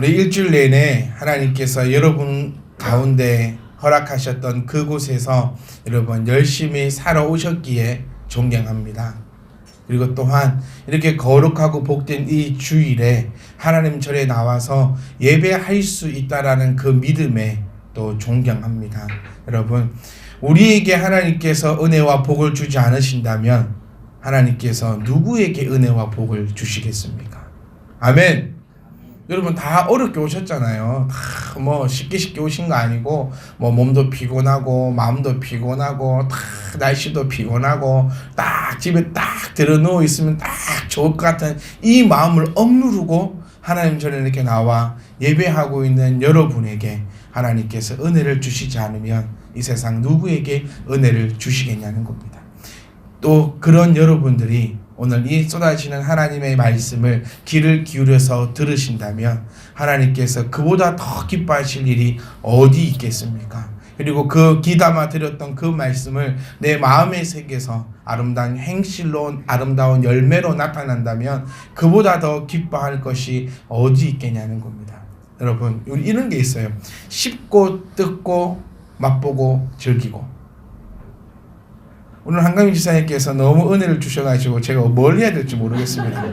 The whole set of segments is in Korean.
우리 일주일 내내 하나님께서 여러분 가운데 허락하셨던 그곳에서 여러분 열심히 살아오셨기에 존경합니다. 그리고 또한 이렇게 거룩하고 복된 이 주일에 하나님 절에 나와서 예배할 수 있다라는 그 믿음에 또 존경합니다. 여러분, 우리에게 하나님께서 은혜와 복을 주지 않으신다면 하나님께서 누구에게 은혜와 복을 주시겠습니까? 아멘. 여러분 다 어렵게 오셨잖아요. 다 뭐 쉽게 오신 거 아니고 뭐 몸도 피곤하고 마음도 피곤하고 다 날씨도 피곤하고 딱 집에 딱 들어 누워 있으면 딱 좋을 것 같은 이 마음을 억누르고 하나님 전에 이렇게 나와 예배하고 있는 여러분에게 하나님께서 은혜를 주시지 않으면 이 세상 누구에게 은혜를 주시겠냐는 겁니다. 또 그런 여러분들이 오늘 이 쏟아지는 하나님의 말씀을 귀를 기울여서 들으신다면 하나님께서 그보다 더 기뻐하실 일이 어디 있겠습니까? 그리고 그 귀담아 드렸던 그 말씀을 내 마음에 새겨서 아름다운 행실로 아름다운 열매로 나타난다면 그보다 더 기뻐할 것이 어디 있겠냐는 겁니다. 여러분, 이런 게 있어요. 씹고 뜯고 맛보고 즐기고. 오늘 한강민 지사님께서 너무 은혜를 주셔가지고 제가 뭘 해야 될지 모르겠습니다.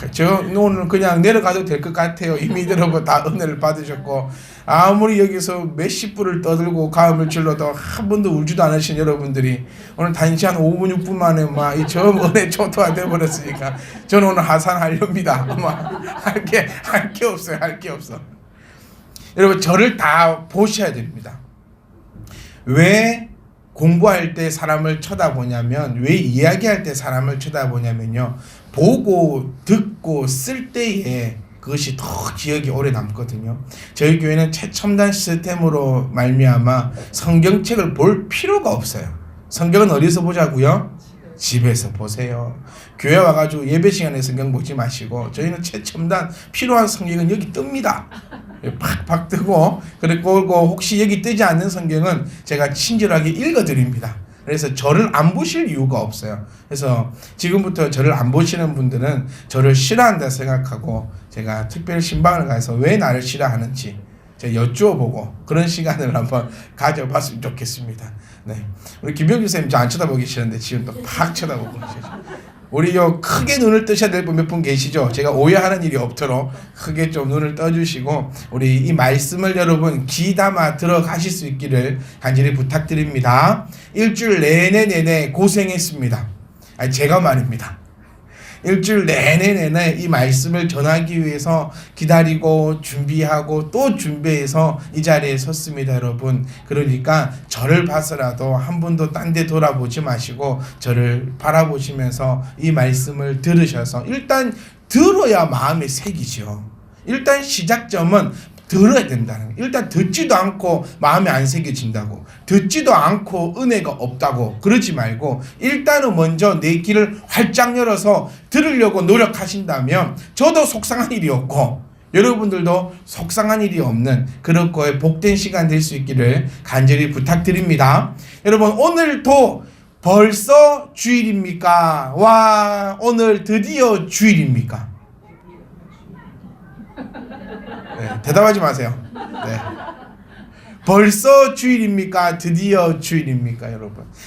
저 오늘 그냥 내려가도 될 것 같아요. 이미 여러분 다 은혜를 받으셨고 아무리 여기서 몇십 불을 떠들고 가음을 질러도 한 번도 울지도 않으신 여러분들이 오늘 단시 한 5분 6분 만에 막 이 처음 은혜 초토화 돼버렸으니까 저는 오늘 하산하렵니다. 할 게 없어요. 할 게 없어. 여러분 저를 다 보셔야 됩니다. 왜 공부할 때 사람을 쳐다보냐면, 왜 이야기할 때 사람을 쳐다보냐면요, 보고 듣고 쓸 때에 그것이 더 기억이 오래 남거든요. 저희 교회는 최첨단 시스템으로 말미암아 성경책을 볼 필요가 없어요. 성경은 어디서 보자고요? 집에서 보세요. 교회 와가지고 예배 시간에 성경 보지 마시고 저희는 최첨단 필요한 성경은 여기 뜹니다. 팍팍 뜨고, 그리고 혹시 여기 뜨지 않는 성경은 제가 친절하게 읽어드립니다. 그래서 저를 안 보실 이유가 없어요. 그래서 지금부터 저를 안 보시는 분들은 저를 싫어한다 생각하고 제가 특별 신방을 가서 왜 나를 싫어하는지 제가 여쭈어보고 그런 시간을 한번 가져봤으면 좋겠습니다. 네, 우리 김병주 선생님 저 안 쳐다보기 싫은데 지금 또 팍 쳐다보고 계시죠. 우리 요 크게 눈을 뜨셔야 될 분 몇 분 계시죠? 제가 오해하는 일이 없도록 크게 좀 눈을 떠주시고 우리 이 말씀을 여러분 귀담아 들어가실 수 있기를 간절히 부탁드립니다. 일주일 내내 고생했습니다. 아니 제가 말입니다. 일주일 내내 이 말씀을 전하기 위해서 기다리고 준비하고 또 준비해서 이 자리에 섰습니다, 여러분. 그러니까 저를 봐서라도 한 번도 딴 데 돌아보지 마시고 저를 바라보시면서 이 말씀을 들으셔서 일단 들어야 마음에 새기죠. 일단 시작점은 들어야 된다는 거예요. 일단 듣지도 않고 마음에 안 새겨진다고, 듣지도 않고 은혜가 없다고 그러지 말고 일단은 먼저 내 귀를 활짝 열어서 들으려고 노력하신다면 저도 속상한 일이 없고 여러분들도 속상한 일이 없는 그런 거에 복된 시간 될 수 있기를 간절히 부탁드립니다. 여러분 오늘도 벌써 주일입니까? 와, 오늘 드디어 주일입니까? 네, 대답하지 마세요. 네. 벌써 주일입니까? 드디어 주일입니까?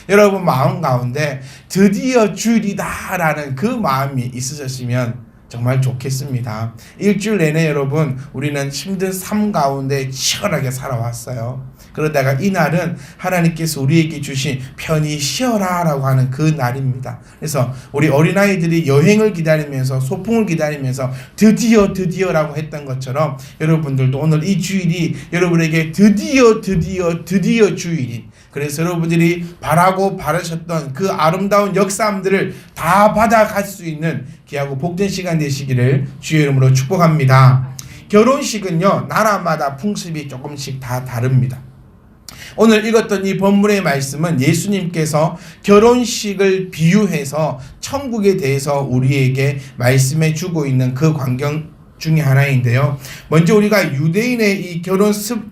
여러분 마음 가운데 드디어 주일이다라는 그 마음이 있으셨으면 정말 좋겠습니다. 일주일 내내 여러분 우리는 힘든 삶 가운데 치열하게 살아왔어요. 그러다가 이날은 하나님께서 우리에게 주신 편히 쉬어라 라고 하는 그 날입니다. 그래서 우리 어린아이들이 여행을 기다리면서 소풍을 기다리면서 드디어라고 했던 것처럼 여러분들도 오늘 이 주일이 여러분에게 드디어 주일인, 그래서 여러분들이 바라고 바라셨던 그 아름다운 역사함들을 다 받아갈 수 있는 귀하고 복된 시간 되시기를 주의 이름으로 축복합니다. 결혼식은요 나라마다 풍습이 조금씩 다 다릅니다. 오늘 읽었던 이 본문의 말씀은 예수님께서 결혼식을 비유해서 천국에 대해서 우리에게 말씀해 주고 있는 그 광경 중에 하나인데요. 먼저 우리가 유대인의 이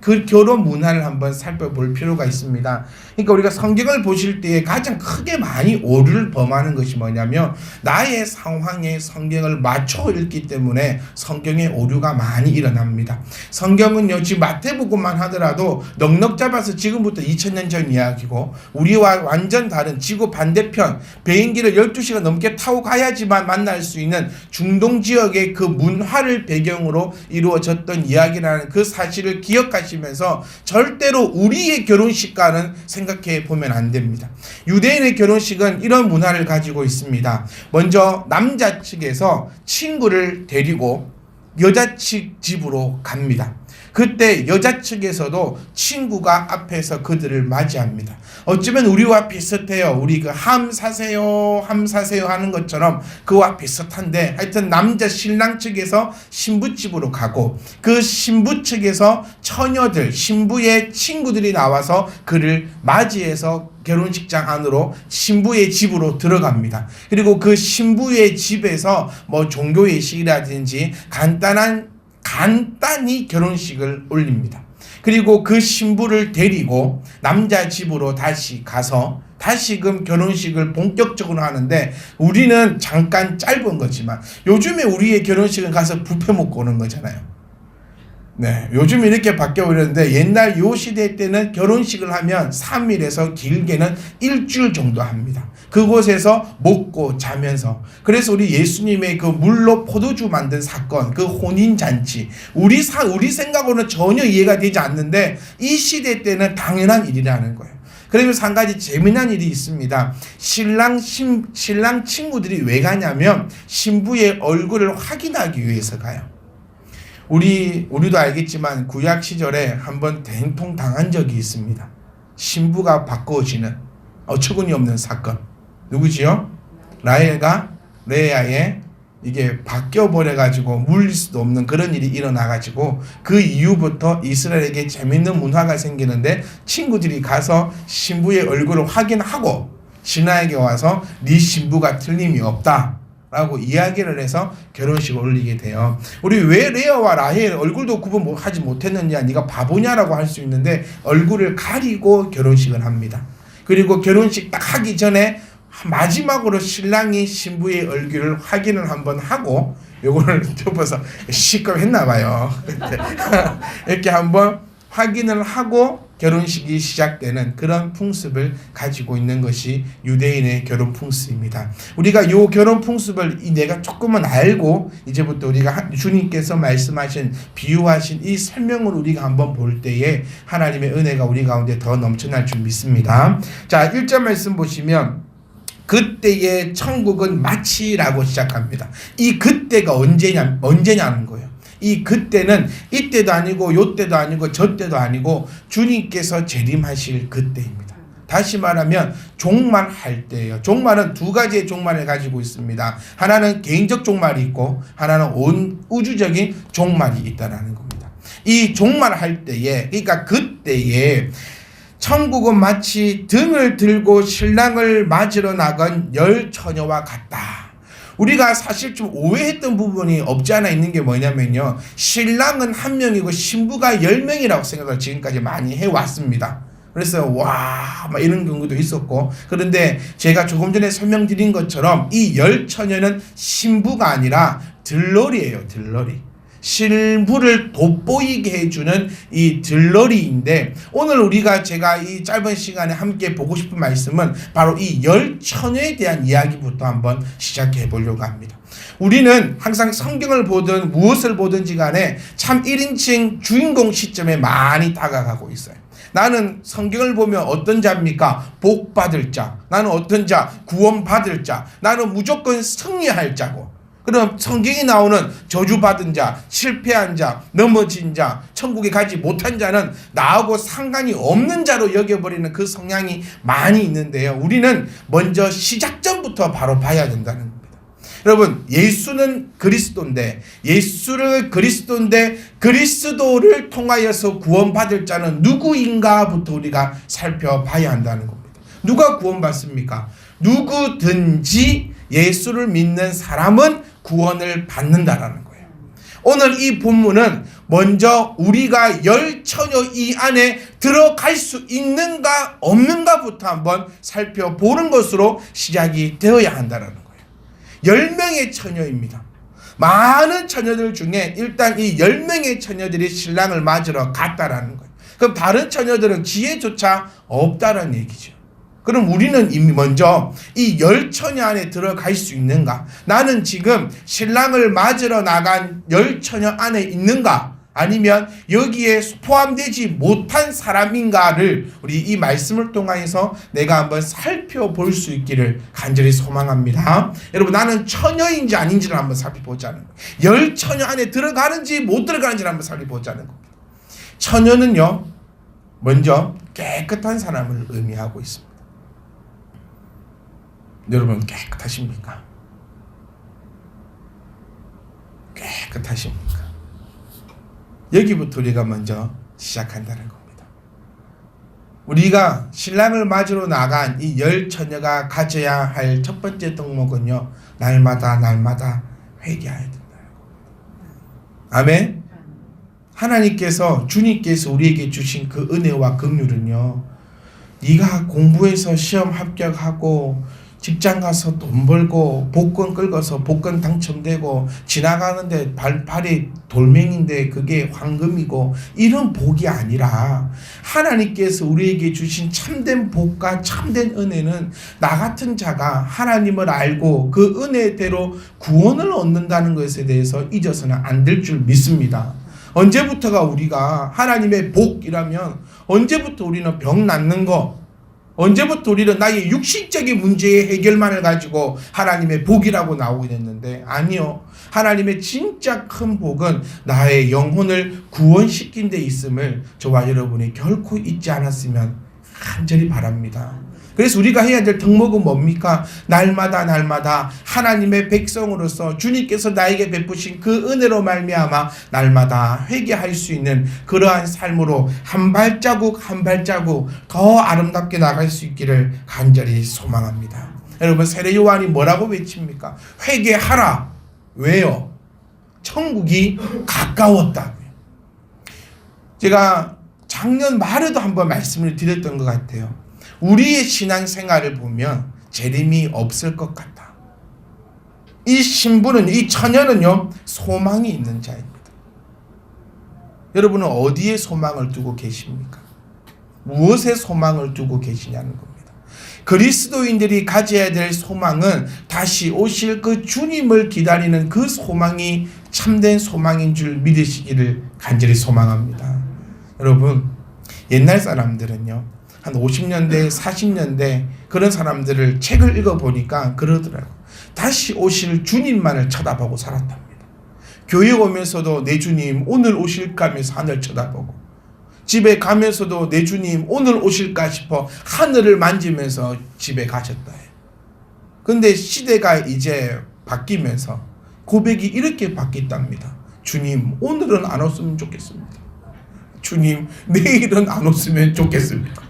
그 결혼 문화를 한번 살펴볼 필요가 있습니다. 그러니까 우리가 성경을 보실 때에 가장 크게 많이 오류를 범하는 것이 뭐냐면 나의 상황에 성경을 맞춰 읽기 때문에 성경에 오류가 많이 일어납니다. 성경은요, 지금 마태복음만 하더라도 넉넉 잡아서 지금부터 2000년 전 이야기고 우리와 완전 다른 지구 반대편 비행기를 12시간 넘게 타고 가야지만 만날 수 있는 중동 지역의 그 문화를 배경으로 이루어졌던 이야기라는 그 사실을 기억하시면서 절대로 우리의 결혼식과는 생각해 보면 안 됩니다. 유대인의 결혼식은 이런 문화를 가지고 있습니다. 먼저 남자 측에서 친구를 데리고 여자 측 집으로 갑니다. 그때 여자 측에서도 친구가 앞에서 그들을 맞이합니다. 어쩌면 우리와 비슷해요. 우리 그 함 사세요 하는 것처럼 그와 비슷한데, 하여튼 남자 신랑 측에서 신부 집으로 가고 그 신부 측에서 처녀들, 신부의 친구들이 나와서 그를 맞이해서 결혼식장 안으로 신부의 집으로 들어갑니다. 그리고 그 신부의 집에서 뭐 종교예식이라든지 간단히 결혼식을 올립니다. 그리고 그 신부를 데리고 남자 집으로 다시 가서 다시금 결혼식을 본격적으로 하는데, 우리는 잠깐 짧은 거지만 요즘에 우리의 결혼식은 가서 뷔페 먹고 오는 거잖아요. 네, 요즘 이렇게 바뀌어버렸는데 옛날 요 시대 때는 결혼식을 하면 3일에서 길게는 일주일 정도 합니다. 그곳에서 먹고 자면서. 그래서 우리 예수님의 그 물로 포도주 만든 사건, 그 혼인잔치, 우리 생각으로는 전혀 이해가 되지 않는데 이 시대 때는 당연한 일이라는 거예요. 그러면서 한 가지 재미난 일이 있습니다. 신랑 친구들이 왜 가냐면 신부의 얼굴을 확인하기 위해서 가요. 우리도 알겠지만 구약 시절에 한번 된통 당한 적이 있습니다. 신부가 바꿔지는 어처구니 없는 사건. 누구지요? 라헬과 레아의 이게 바뀌어버려가지고 물릴 수도 없는 그런 일이 일어나가지고 그 이후부터 이스라엘에게 재밌는 문화가 생기는데, 친구들이 가서 신부의 얼굴을 확인하고 신하에게 와서 네 신부가 틀림이 없다 라고 이야기를 해서 결혼식을 올리게 돼요. 우리 왜 레아와 라헬 얼굴도 구분하지 못했느냐, 네가 바보냐라고 할 수 있는데 얼굴을 가리고 결혼식을 합니다. 그리고 결혼식 딱 하기 전에 마지막으로 신랑이 신부의 얼굴을 확인을 한번 하고, 요거를 덮어서 시끄럽했나 봐요. 이렇게 한번 확인을 하고 결혼식이 시작되는 그런 풍습을 가지고 있는 것이 유대인의 결혼 풍습입니다. 우리가 요 결혼 풍습을 내가 조금은 알고 이제부터 우리가 주님께서 말씀하신 비유하신 이 설명을 우리가 한번 볼 때에 하나님의 은혜가 우리 가운데 더 넘쳐날 줄 믿습니다. 자, 1절 말씀 보시면 그때의 천국은 마치라고 시작합니다. 이 그때가 언제냐는 거예요. 이 그때는 이때도 아니고 요때도 아니고 저때도 아니고 주님께서 재림하실 그때입니다. 다시 말하면 종말할 때예요. 종말은 두 가지의 종말을 가지고 있습니다. 하나는 개인적 종말이 있고 하나는 온 우주적인 종말이 있다는 겁니다. 이 종말할 때에, 그러니까 그때에 천국은 마치 등을 들고 신랑을 맞으러 나간 열 처녀와 같다. 우리가 사실 좀 오해했던 부분이 없지 않아 있는 게 뭐냐면요, 신랑은 한 명이고 신부가 10명이라고 생각을 지금까지 많이 해왔습니다. 그래서 와, 막 이런 경우도 있었고, 그런데 제가 조금 전에 설명드린 것처럼 이 열 처녀는 신부가 아니라 들러리예요. 들러리. 신부를 돋보이게 해주는 이 들러리인데, 오늘 제가 이 짧은 시간에 함께 보고 싶은 말씀은 바로 이 열 처녀에 대한 이야기부터 한번 시작해 보려고 합니다. 우리는 항상 성경을 보든 무엇을 보든지 간에 참 1인칭 주인공 시점에 많이 다가가고 있어요. 나는 성경을 보면 어떤 자입니까? 복 받을 자. 나는 어떤 자? 구원 받을 자. 나는 무조건 승리할 자고. 그럼 성경이 나오는 저주받은 자, 실패한 자, 넘어진 자, 천국에 가지 못한 자는 나하고 상관이 없는 자로 여겨버리는 그 성향이 많이 있는데요. 우리는 먼저 시작점부터 바로 봐야 된다는 겁니다. 여러분, 예수는 그리스도인데, 그리스도를 통하여서 구원받을 자는 누구인가부터 우리가 살펴봐야 한다는 겁니다. 누가 구원받습니까? 누구든지 예수를 믿는 사람은 구원을 받는다라는 거예요. 오늘 이 본문은 먼저 우리가 열 처녀 이 안에 들어갈 수 있는가 없는가부터 한번 살펴보는 것으로 시작이 되어야 한다는 거예요. 10명의 처녀입니다. 많은 처녀들 중에 일단 이 10명의 처녀들이 신랑을 맞으러 갔다라는 거예요. 그럼 다른 처녀들은 기회조차 없다는 얘기죠. 그럼 우리는 이미 먼저 이 10처녀 안에 들어갈 수 있는가? 나는 지금 신랑을 맞으러 나간 10처녀 안에 있는가? 아니면 여기에 포함되지 못한 사람인가를 우리 이 말씀을 통해서 내가 한번 살펴볼 수 있기를 간절히 소망합니다. 여러분, 나는 처녀인지 아닌지를 한번 살펴보자는 거예요. 10처녀 안에 들어가는지 못 들어가는지를 한번 살펴보자는 겁니다. 처녀는요, 먼저 깨끗한 사람을 의미하고 있습니다. 여러분, 깨끗하십니까? 깨끗하십니까? 여기부터 우리가 먼저 시작한다는 겁니다. 우리가 신랑을 맞으러 나간 이 10처녀가 가져야 할 첫 번째 덕목은요, 날마다 회개해야 된다는 겁니다. 아멘. 하나님께서, 주님께서 우리에게 주신 그 은혜와 긍휼은요, 네가 공부해서 시험 합격하고 직장 가서 돈 벌고 복권 끌고서 복권 당첨되고 지나가는데 발이 돌멩인데 그게 황금이고 이런 복이 아니라, 하나님께서 우리에게 주신 참된 복과 참된 은혜는 나 같은 자가 하나님을 알고 그 은혜대로 구원을 얻는다는 것에 대해서 잊어서는 안 될 줄 믿습니다. 언제부터가 우리가 하나님의 복이라면, 언제부터 우리는 병 낫는 거, 언제부터 우리는 나의 육신적인 문제의 해결만을 가지고 하나님의 복이라고 나오게 됐는데, 아니요. 하나님의 진짜 큰 복은 나의 영혼을 구원시킨 데 있음을 저와 여러분이 결코 잊지 않았으면 간절히 바랍니다. 그래서 우리가 해야 될 덕목은 뭡니까? 날마다 하나님의 백성으로서 주님께서 나에게 베푸신 그 은혜로 말미암아 날마다 회개할 수 있는 그러한 삶으로 한 발자국 더 아름답게 나갈 수 있기를 간절히 소망합니다. 여러분, 세례 요한이 뭐라고 외칩니까? 회개하라. 왜요? 천국이 가까웠다고요. 제가 작년 말에도 한번 말씀을 드렸던 것 같아요. 우리의 신앙생활을 보면 재림이 없을 것 같다. 이 신부는, 이 처녀는요, 소망이 있는 자입니다. 여러분은 어디에 소망을 두고 계십니까? 무엇에 소망을 두고 계시냐는 겁니다. 그리스도인들이 가져야 될 소망은 다시 오실 그 주님을 기다리는 그 소망이 참된 소망인 줄 믿으시기를 간절히 소망합니다. 여러분, 옛날 사람들은요, 한 50년대, 40년대 그런 사람들을 책을 읽어보니까 그러더라고요. 다시 오실 주님만을 쳐다보고 살았답니다. 교회 오면서도 내 주님 오늘 오실까 하면서 하늘 쳐다보고, 집에 가면서도 내 주님 오늘 오실까 싶어 하늘을 만지면서 집에 가셨다 해요. 근데 시대가 이제 바뀌면서 고백이 이렇게 바뀌었답니다. 주님 오늘은 안 왔으면 좋겠습니다. 주님 내일은 안 왔으면 좋겠습니다.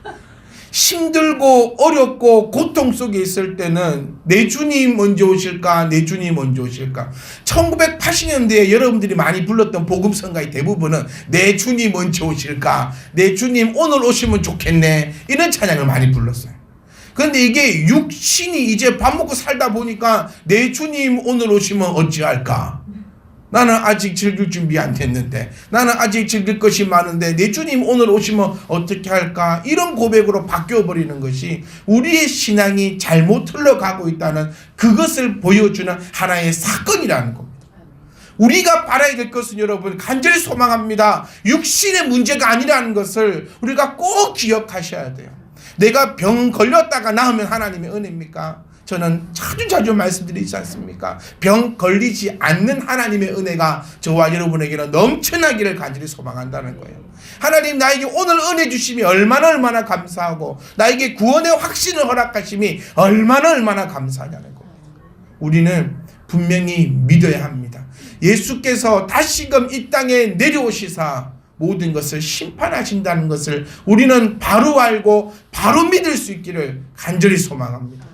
힘들고 어렵고 고통 속에 있을 때는 내 주님 언제 오실까? 내 주님 언제 오실까? 1980년대에 여러분들이 많이 불렀던 복음성가의 대부분은 내 주님 언제 오실까? 내 주님 오늘 오시면 좋겠네. 이런 찬양을 많이 불렀어요. 그런데 이게 육신이 이제 밥 먹고 살다 보니까 내 주님 오늘 오시면 어찌할까? 나는 아직 즐길 준비 안 됐는데, 나는 아직 즐길 것이 많은데 내 주님 오늘 오시면 어떻게 할까? 이런 고백으로 바뀌어버리는 것이 우리의 신앙이 잘못 흘러가고 있다는 그것을 보여주는 하나의 사건이라는 겁니다. 우리가 바라야 될 것은, 여러분, 간절히 소망합니다. 육신의 문제가 아니라는 것을 우리가 꼭 기억하셔야 돼요. 내가 병 걸렸다가 나으면 하나님의 은혜입니까? 저는 자주 말씀드리지 않습니까? 병 걸리지 않는 하나님의 은혜가 저와 여러분에게는 넘쳐나기를 간절히 소망한다는 거예요. 하나님 나에게 오늘 은혜 주심이 얼마나 감사하고, 나에게 구원의 확신을 허락하심이 얼마나 감사하냐는 거예요. 우리는 분명히 믿어야 합니다. 예수께서 다시금 이 땅에 내려오시사 모든 것을 심판하신다는 것을 우리는 바로 알고 바로 믿을 수 있기를 간절히 소망합니다.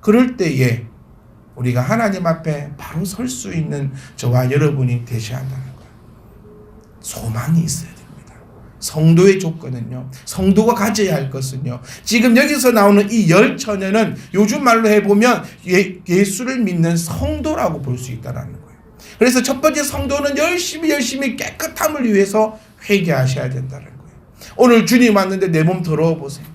그럴 때에 우리가 하나님 앞에 바로 설 수 있는 저와 여러분이 되셔야 한다는 거예요. 소망이 있어야 됩니다. 성도의 조건은요, 성도가 가져야 할 것은요, 지금 여기서 나오는 이 열처녀는 요즘 말로 해보면 예수를 믿는 성도라고 볼 수 있다는 거예요. 그래서 첫 번째, 성도는 열심히 깨끗함을 위해서 회개하셔야 된다는 거예요. 오늘 주님 왔는데 내 몸 더러워 보세요.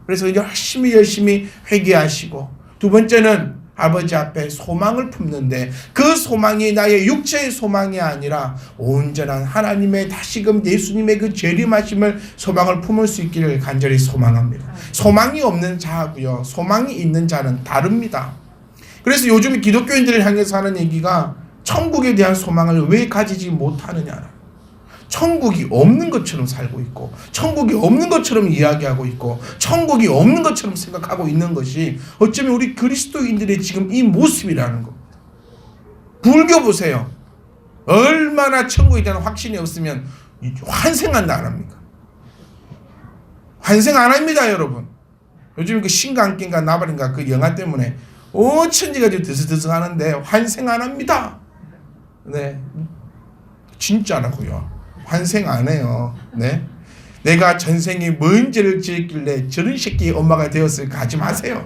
그래서 열심히 회개하시고, 두 번째는 아버지 앞에 소망을 품는데, 그 소망이 나의 육체의 소망이 아니라 온전한 하나님의 다시금 예수님의 그 재림하심을 소망을 품을 수 있기를 간절히 소망합니다. 소망이 없는 자하고요, 소망이 있는 자는 다릅니다. 그래서 요즘 기독교인들을 향해서 하는 얘기가 천국에 대한 소망을 왜 가지지 못하느냐, 천국이 없는 것처럼 살고 있고, 천국이 없는 것처럼 이야기하고 있고, 천국이 없는 것처럼 생각하고 있는 것이 어쩌면 우리 그리스도인들의 지금 이 모습이라는 겁니다. 불교 보세요. 얼마나 천국에 대한 확신이 없으면 환생한다 안 합니까? 환생 안 합니다, 여러분. 요즘 그 신강기인가 나발인가 그 영화 때문에 천지가 지금 드스드스 하는데 환생 안 합니다. 네, 진짜라고요. 환생 안 해요. 네? 내가 전생에 뭔 죄를 지었길래 저런 새끼 엄마가 되었을까 하지 마세요.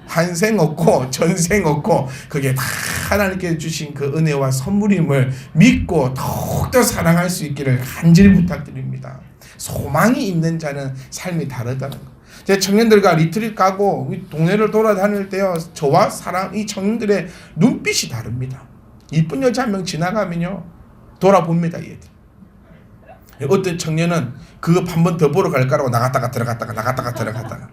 환생 없고 전생 없고, 그게 다 하나님께서 주신 그 은혜와 선물임을 믿고 더욱더 사랑할 수 있기를 간절히 부탁드립니다. 소망이 있는 자는 삶이 다르다는 거. 제 청년들과 리트릿 가고 동네를 돌아다닐 때요, 저와 이 청년들의 눈빛이 다릅니다. 이쁜 여자 한 명 지나가면요, 돌아봅니다, 얘들. 어떤 청년은 그거 한 번 더 보러 갈까라고 나갔다가 들어갔다가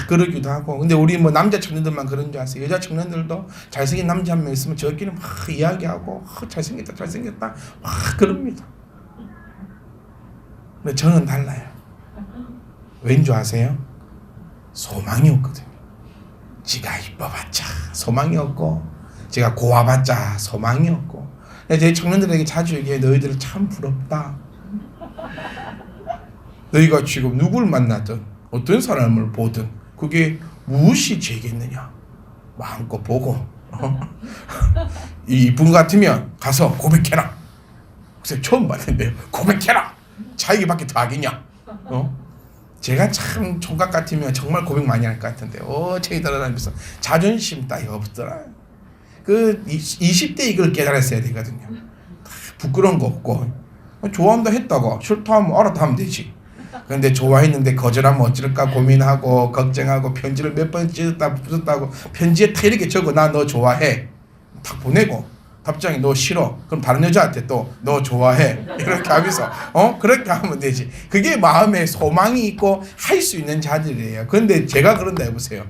그러기도 하고. 근데 우리 뭐 남자 청년들만 그런 줄 아세요? 여자 청년들도 잘생긴 남자 한 명 있으면 저끼리 막 이야기하고 잘생겼다 막 그럽니다. 근데 저는 달라요. 왠 줄 아세요? 소망이 없거든요. 지가 이뻐봤자 소망이 없고, 제가 고와봤자 소망이 없고. 제 청년들에게 자주 얘기해, 너희들 참 부럽다. 너희가 지금 누굴 만나든 어떤 사람을 보든 그게 무엇이 죄겠느냐, 마음껏 보고 이쁜 것 같으면 가서 고백해라. 그래서 처음 봤는데 고백해라. 자기밖에 더 하겠냐. 제가 참 총각 같으면 정말 고백 많이 할 것 같은데 책이 돌아다니면서 자존심 따위가 없더라. 그 20대 이걸 깨달았어야 되거든요. 부끄러운 거 없고, 좋아한다 했다가 싫다 하면 알아서 하면 되지. 그런데 좋아했는데 거절하면 어쩔까 고민하고 걱정하고, 편지를 몇 번 찢었다 부쉈다고 편지에 다 이렇게 적어, 나 너 좋아해 탁 보내고, 답장이 너 싫어, 그럼 다른 여자한테 또 너 좋아해 이렇게 하면서 그렇게 하면 되지. 그게 마음에 소망이 있고 할 수 있는 자들이에요. 그런데 제가 그런다 해보세요,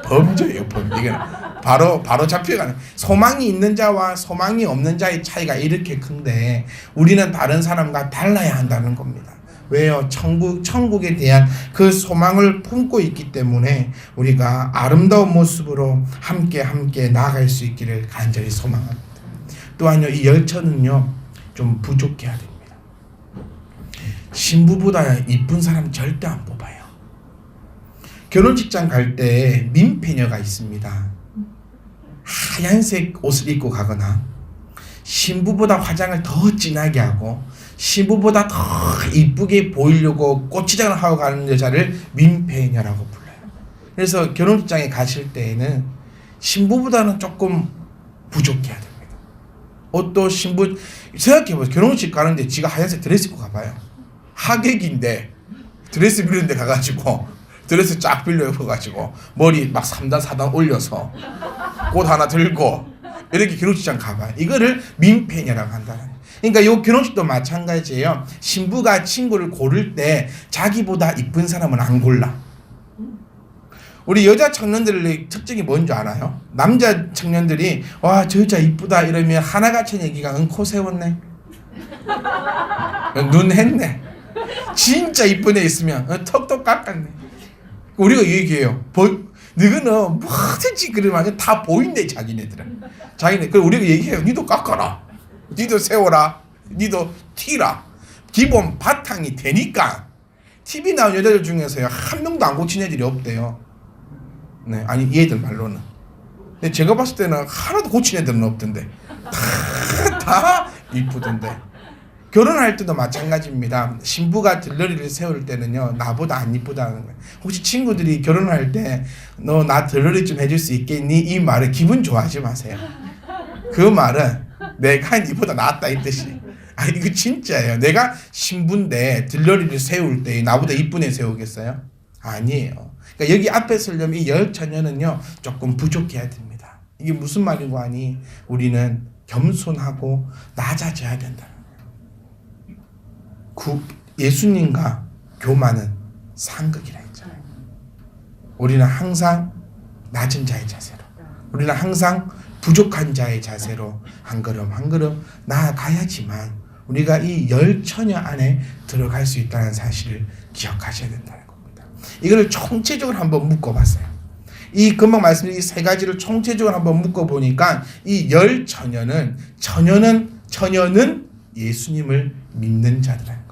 범죄예요, 범죄. 이거는 바로 잡혀가는. 소망이 있는 자와 소망이 없는 자의 차이가 이렇게 큰데, 우리는 다른 사람과 달라야 한다는 겁니다. 왜요? 천국에 대한 그 소망을 품고 있기 때문에 우리가 아름다운 모습으로 함께 나아갈 수 있기를 간절히 소망합니다. 또한요, 이 열처는요 좀 부족해야 됩니다. 신부보다 이쁜 사람 절대 안 뽑아요. 결혼식장 갈 때 민폐녀가 있습니다. 하얀색 옷을 입고 가거나, 신부보다 화장을 더 진하게 하고 신부보다 더 이쁘게 보이려고 고추장을 하고 가는 여자를 민폐녀라고 불러요. 그래서 결혼식장에 가실 때에는 신부보다는 조금 부족해야 됩니다. 옷도 신부, 생각해보세요. 결혼식 가는데 지가 하얀색 드레스 입고 가봐요. 하객인데 드레스 빌리는 데 가가지고 드레스 쫙 빌려 입어가지고 머리 막 3단 4단 올려서 꽃 하나 들고 이렇게 결혼식장 가봐요. 이거를 민폐녀라고 한다는. 그러니까 이 결혼식도 마찬가지예요. 신부가 친구를 고를 때 자기보다 이쁜 사람은 안 골라. 우리 여자 청년들의 특징이 뭔지 알아요? 남자 청년들이 와, 저 여자 이쁘다 이러면 하나같이 얘기가 코 세웠네, 눈 했네, 진짜 이쁜 애 있으면 턱도 깎았네. 우리가 얘기해요. 너희는 뭐든지 그러면 다 보인대, 자기네들은. 그럼 우리가 얘기해요. 니도 깎아라, 니도 세워라, 니도 튀라. 기본 바탕이 되니까. TV 나온 여자들 중에서요 한 명도 안 고친 애들이 없대요. 네, 아니 얘들 말로는 근데 제가 봤을 때는 하나도 고친 애들은 없던데 다 이쁘던데. 결혼할 때도 마찬가지입니다. 신부가 들러리를 세울 때는요, 나보다 안 이쁘다는 거예요. 혹시 친구들이 결혼할 때 너 나 들러리 좀 해줄 수 있겠니? 이 말을 기분 좋아하지 마세요. 그 말은 내가 니보다 낫다 이 뜻이. 아, 이거 진짜예요. 내가 신부인데 들러리를 세울 때 나보다 이쁜 애 세우겠어요? 아니에요. 그러니까 여기 앞에 서려면 이 열처녀는요, 조금 부족해야 됩니다. 이게 무슨 말인고 하니, 우리는 겸손하고 낮아져야 된다. 예수님과 교만은 상극이라 했잖아요. 우리는 항상 낮은 자의 자세로, 우리는 항상 부족한 자의 자세로 한 걸음 한 걸음 나아가야지만 우리가 이 열처녀 안에 들어갈 수 있다는 사실을 기억하셔야 된다는 겁니다. 이걸 총체적으로 한번 묶어봤어요. 이 금방 말씀드린 이 세 가지를 총체적으로 한번 묶어보니까 이 열처녀는 처녀는 예수님을 믿는 자들이라는 겁니다.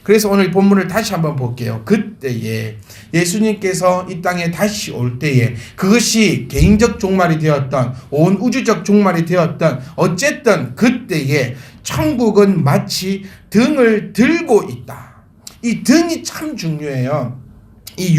그래서 오늘 본문을 다시 한번 볼게요. 그때에 예수님께서 이 땅에 다시 올 때에 그것이 개인적 종말이 되었던 온 우주적 종말이 되었던 어쨌든 그때에 천국은 마치 등을 들고 있다. 이 등이 참 중요해요. 이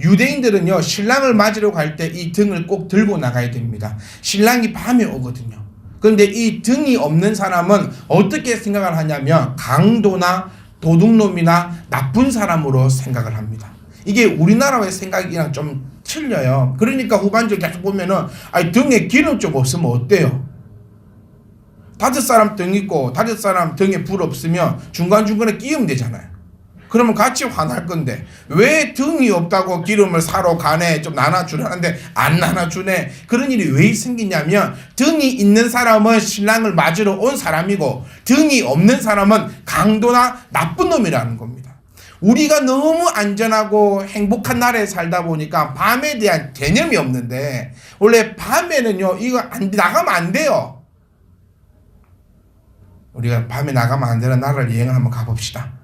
유대인들은요, 신랑을 맞으러 갈 때 이 등을 꼭 들고 나가야 됩니다. 신랑이 밤에 오거든요. 그런데 이 등이 없는 사람은 어떻게 생각을 하냐면 강도나 도둑놈이나 나쁜 사람으로 생각을 합니다. 이게 우리나라의 생각이랑 좀 틀려요. 그러니까 후반적으로 계속 보면은 등에 기름 좀 없으면 어때요? 다섯 사람 등 있고 다섯 사람 등에 불 없으면 중간중간에 끼우면 되잖아요. 그러면 같이 화날 건데 왜 등이 없다고 기름을 사러 가네, 좀 나눠주라는데 안 나눠주네. 그런 일이 왜 생기냐면 등이 있는 사람은 신랑을 맞으러 온 사람이고 등이 없는 사람은 강도나 나쁜 놈이라는 겁니다. 우리가 너무 안전하고 행복한 나라에 살다 보니까 밤에 대한 개념이 없는데, 원래 밤에는요 이거 나가면 안 돼요. 우리가 밤에 나가면 안 되는 나라를 여행을 한번 가봅시다.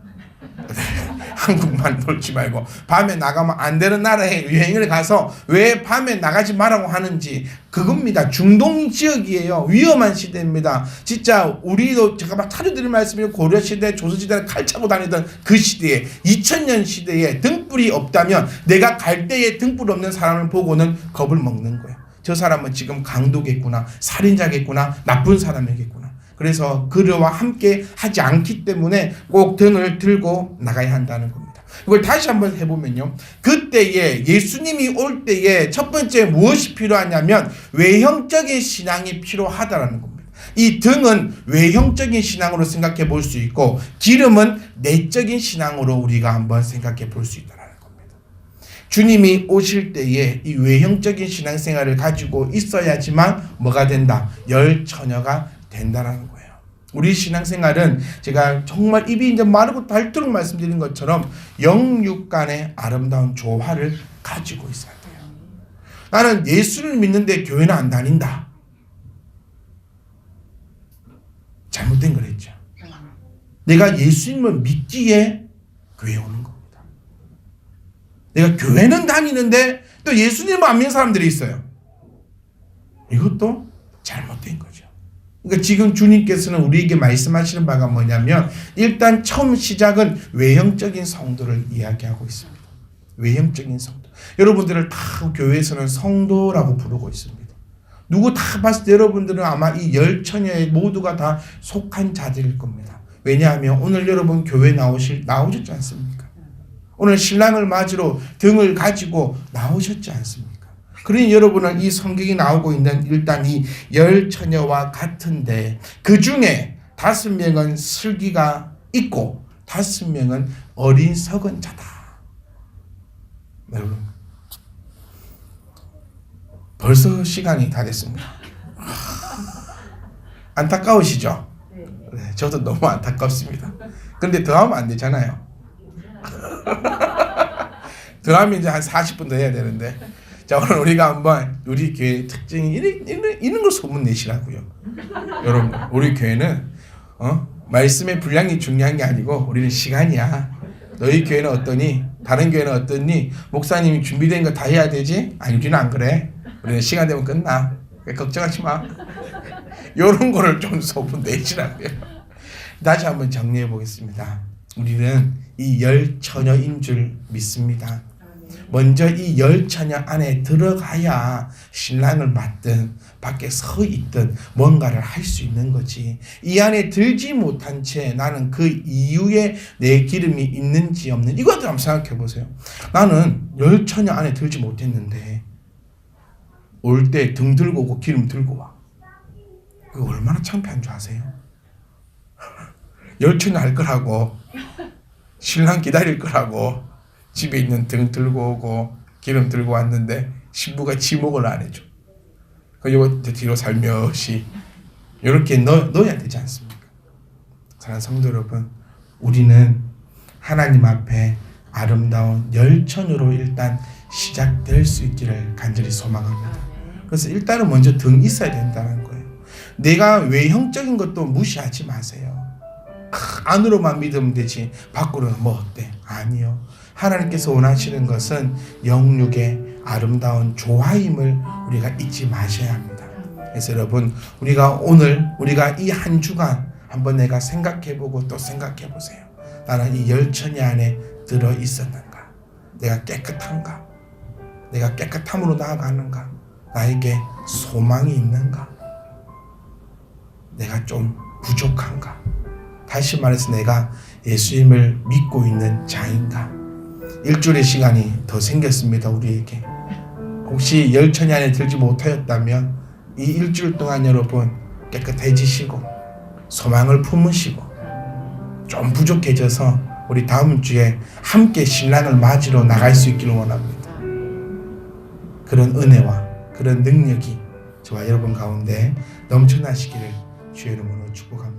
한국만 놀지 말고 밤에 나가면 안 되는 나라에 여행을 가서 왜 밤에 나가지 말라고 하는지, 그겁니다. 중동 지역이에요. 위험한 시대입니다. 진짜 우리도 제가 막 타주드릴 말씀이 고려시대 조선시대에 칼 차고 다니던 그 시대에 2000년 시대에 등불이 없다면 내가 갈 때에 등불 없는 사람을 보고는 겁을 먹는 거예요. 저 사람은 지금 강도겠구나, 살인자겠구나, 나쁜 사람이겠구나. 그래서 그와 함께 하지 않기 때문에 꼭 등을 들고 나가야 한다는 겁니다. 이걸 다시 한번 해보면요, 그때에 예수님이 올 때에 첫 번째 무엇이 필요하냐면 외형적인 신앙이 필요하다라는 겁니다. 이 등은 외형적인 신앙으로 생각해 볼 수 있고 기름은 내적인 신앙으로 우리가 한번 생각해 볼 수 있다는 겁니다. 주님이 오실 때에 이 외형적인 신앙생활을 가지고 있어야지만 뭐가 된다? 열처녀가 된다라는 거예요. 우리 신앙생활은 제가 정말 입이 이제 마르고 닳도록 말씀드린 것처럼 영육 간의 아름다운 조화를 가지고 있어야 돼요. 나는 예수를 믿는데 교회는 안 다닌다. 잘못된 거랬죠. 내가 예수님을 믿기에 교회에 오는 겁니다. 내가 교회는 다니는데 또 예수님을 안 믿는 사람들이 있어요. 이것도 잘못된 거죠. 그러니까 지금 주님께서는 우리에게 말씀하시는 바가 뭐냐면, 일단 처음 시작은 외형적인 성도를 이야기하고 있습니다. 외형적인 성도. 여러분들을 다 교회에서는 성도라고 부르고 있습니다. 누구 다 봤을 때 여러분들은 아마 이 열처녀에 모두가 다 속한 자들일 겁니다. 왜냐하면 오늘 여러분 교회 나오셨지 않습니까? 오늘 신랑을 맞으러 등을 가지고 나오셨지 않습니까? 그러니 여러분은 이 성경이 나오고 있는 일단 이 열처녀와 같은데, 그 중에 5명은 슬기가 있고 5명은 어리석은 자다. 여러분, 벌써 시간이 다 됐습니다. 안타까우시죠? 네, 저도 너무 안타깝습니다. 근데 더 하면 안 되잖아요. 더 하면 이제 한 40분 더 해야 되는데. 자, 오늘 우리가 한번 우리 교회 특징이 이런 걸 소문내시라고요. 여러분, 우리 교회는 말씀의 분량이 중요한 게 아니고 우리는 시간이야. 너희 교회는 어떠니? 다른 교회는 어떠니? 목사님이 준비된 거 다 해야 되지? 아니, 우리는 안 그래. 우리는 시간 되면 끝나. 걱정하지 마. 이런 거를 좀 소분내시라고요. 다시 한번 정리해 보겠습니다. 우리는 이 열 처녀인 줄 믿습니다. 먼저 이 열 처녀 안에 들어가야 신랑을 맡든 밖에 서 있든 뭔가를 할 수 있는 거지. 이 안에 들지 못한 채 나는 그 이후에 내 기름이 있는지 없는지 이것도 한번 생각해 보세요. 나는 열 처녀 안에 들지 못했는데 올 때 등 들고 오고 기름 들고 와. 그거 얼마나 창피한 줄 아세요? 열 처녀 할 거라고 신랑 기다릴 거라고 집에 있는 등 들고 오고 기름 들고 왔는데 신부가 지목을 안 해줘. 이거 뒤로 살며시 이렇게 넣어야 되지 않습니까? 사랑하는 성도 여러분, 우리는 하나님 앞에 아름다운 열처녀로 일단 시작될 수 있기를 간절히 소망합니다. 그래서 일단은 먼저 등 있어야 된다는 거예요. 내가 외형적인 것도 무시하지 마세요. 안으로만 믿으면 되지 밖으로는 뭐 어때? 아니요. 하나님께서 원하시는 것은 영육의 아름다운 조화임을 우리가 잊지 마셔야 합니다. 그래서 여러분, 우리가 이 한 주간 한번 내가 생각해보고 또 생각해보세요. 나는 이 열처녀 안에 들어 있었는가? 내가 깨끗한가? 내가 깨끗함으로 나아가는가? 나에게 소망이 있는가? 내가 좀 부족한가? 다시 말해서 내가 예수님을 믿고 있는 자인가? 일주일의 시간이 더 생겼습니다. 우리에게. 혹시 열처녀 안에 들지 못하였다면 이 일주일 동안 여러분 깨끗해지시고 소망을 품으시고 좀 부족해져서 우리 다음 주에 함께 신랑을 맞으러 나갈 수 있기를 원합니다. 그런 은혜와 그런 능력이 저와 여러분 가운데 넘쳐나시기를 주의 이름으로 축복합니다.